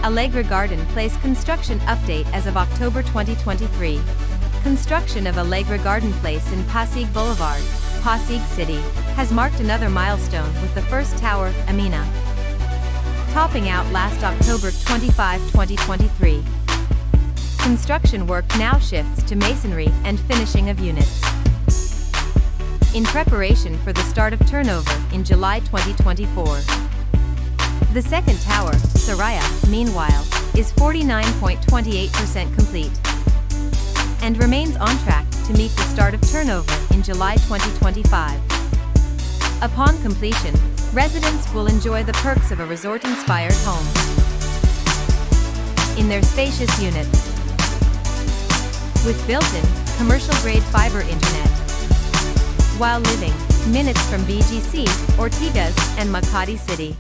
Allegra Garden Place construction update as of October 2023. Construction of Allegra Garden Place in Pasig Boulevard, Pasig City, has marked another milestone with the first tower, Amina, topping out last October 25, 2023. Construction work now shifts to masonry and finishing of units, in preparation for the start of turnover in July 2024. The second tower, Soraya, meanwhile, is 49.28% complete and remains on track to meet the start of turnover in July 2025. Upon completion, residents will enjoy the perks of a resort-inspired home in their spacious units, with built-in, commercial-grade fiber internet, while living minutes from BGC, Ortigas and BGC City.